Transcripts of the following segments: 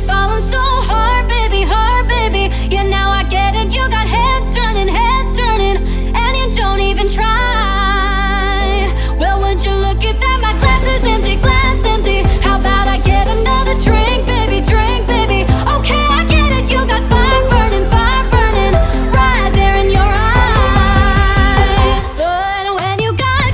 falling so hard, baby, hard, baby. Yeah, now I get it. You got heads turning, and you don't even try. Well, would you look at that? My glass is empty, glass empty. How about I get another drink, baby, drink, baby? Okay, I get it. You got fire burning, right there in your eyes. So when you got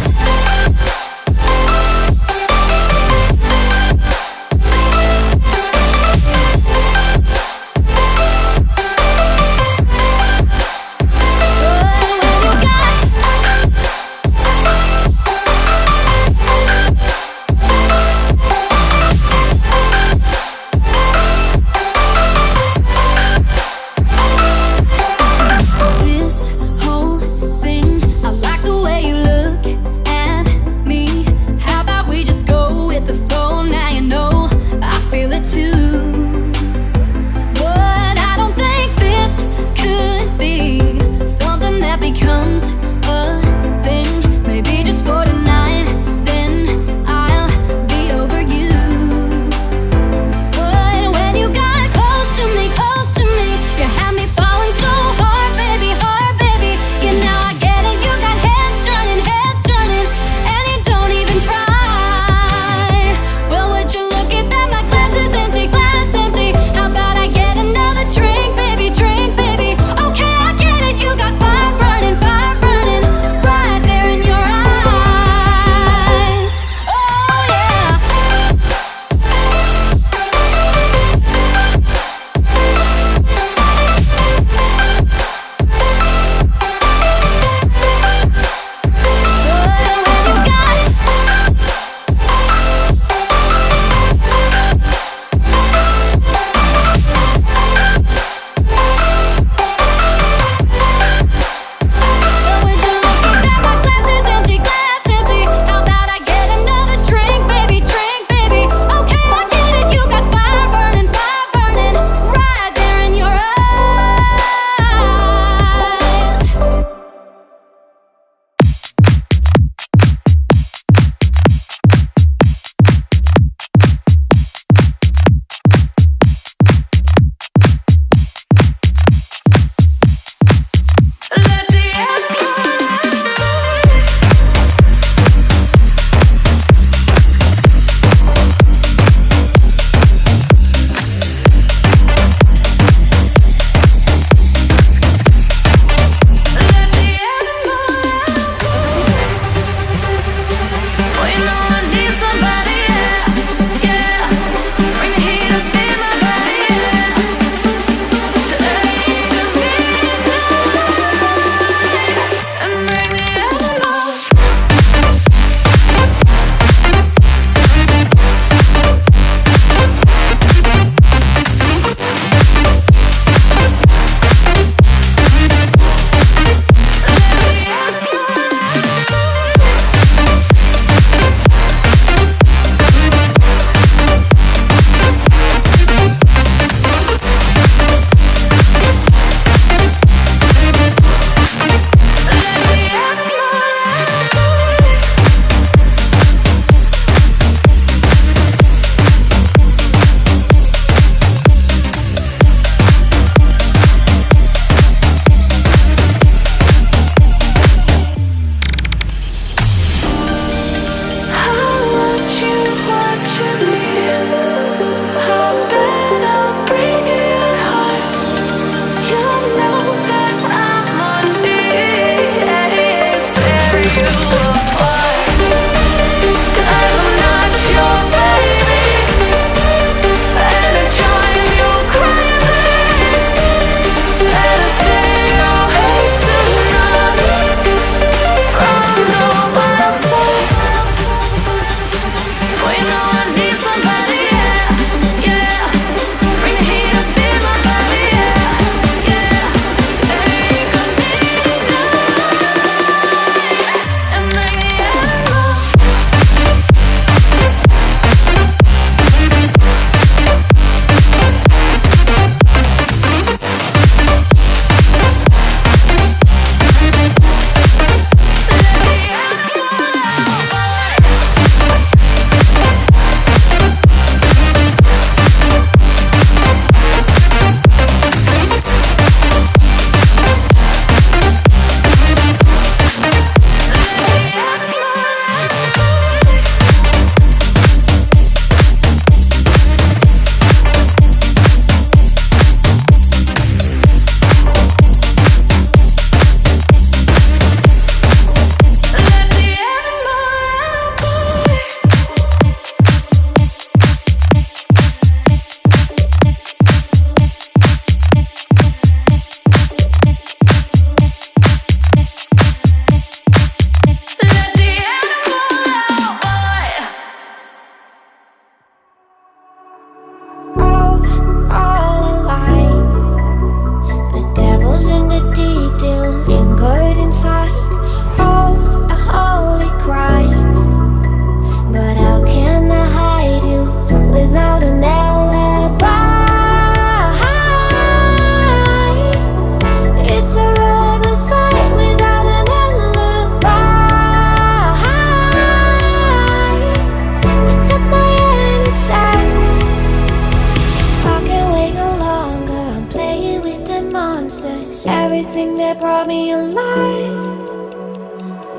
monsters, everything that brought me alive.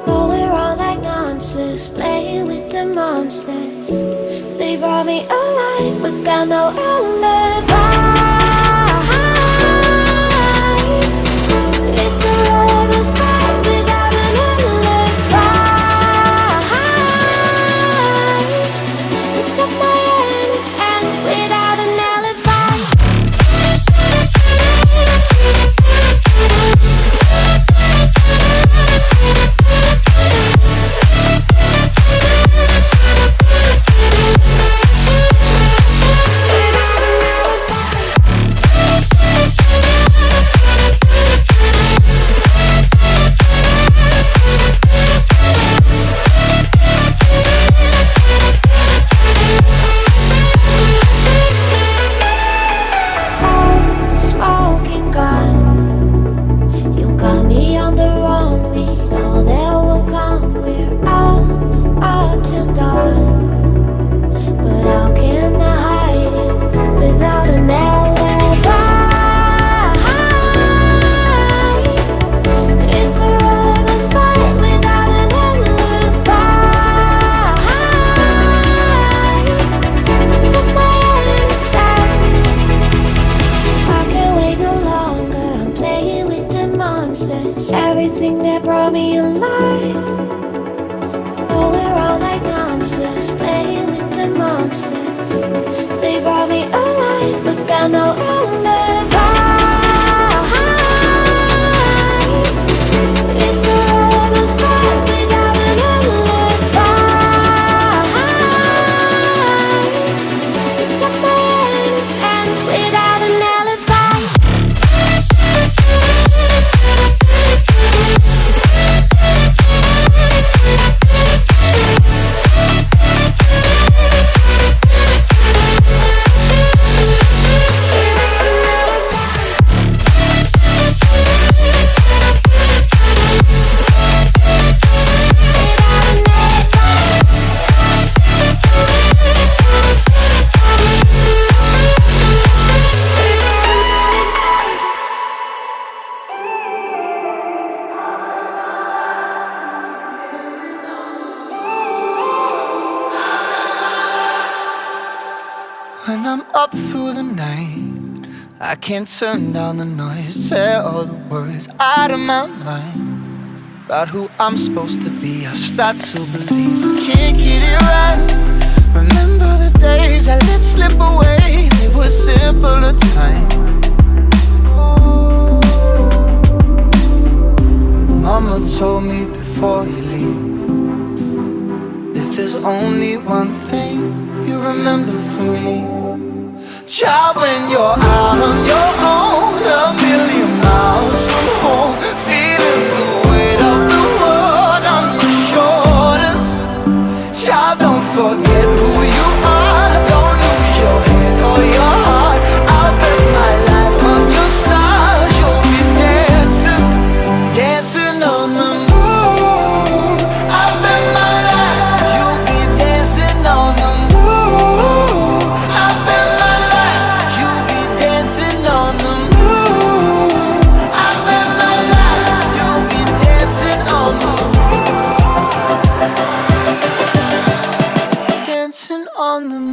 Though we're all like monsters, playing with the monsters. They brought me alive, but got no alibi. It's a lover's fight without an alibi. You took my innocence without an alibi. Everything that brought me alive. Oh, we're all like monsters, playing with the monsters. They brought me alive, but got no alibi. It's a lover's fight without an alibi. You took my innocence without an alibi. When I'm up through the night, I can't turn down the noise. Tear all the worries out of my mind about who I'm supposed to be. I start to believe I can't get it right. Remember the days I let slip away. They were simpler times. Mama told me before you leave, if there's only one thing you remember from me, child, when you're out on your own, a million miles from home, feeling the weight of the world on your shoulders. Child, don't forget who you are, don't lose your head or your heart. I'll bet my life on your stars. You'll be dancing, dancing on the moon. I'll bet my life you'll be dancing on the moon. I'll bet my life you'll be dancing on the moon. I'll bet my life you'll be dancing on the moon. Dancing on the moon.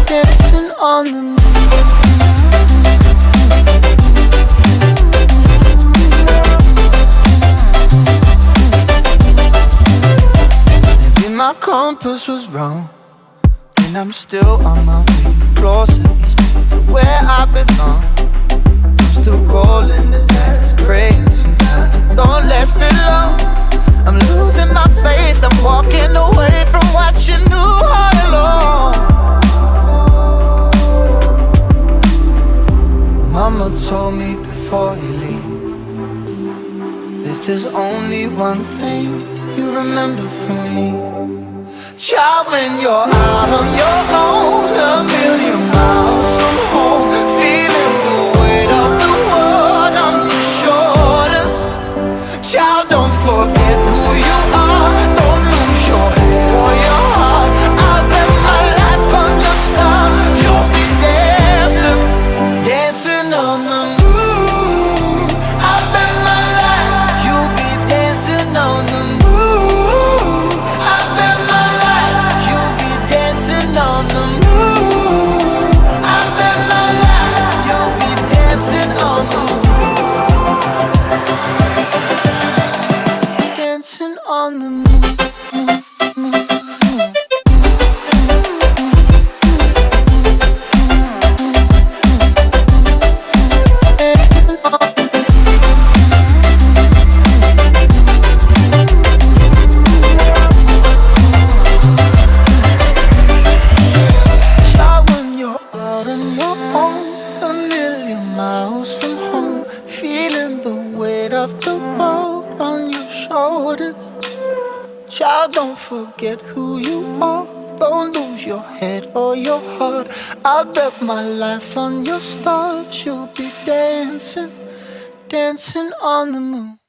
Dancing on the moon. Maybe my compass was wrong, and I'm still on my way closer each day to where I belong. I'm still rolling the dice, praying sometimes it don't last that long. I'm losing my faith, I'm walking away from what you knew all along. Mama told me before you leave, if there's only one thing you remember from me, child, when you're out on your own, a million miles from home, feeling the weight of the world on your shoulders. Child, don't forget who you are, don't lose your head or your heart. on the moon, moon, moon. Child, don't forget who you are. Don't lose your head or your heart. I'll bet my life on your stars. You'll be dancing, dancing on the moon.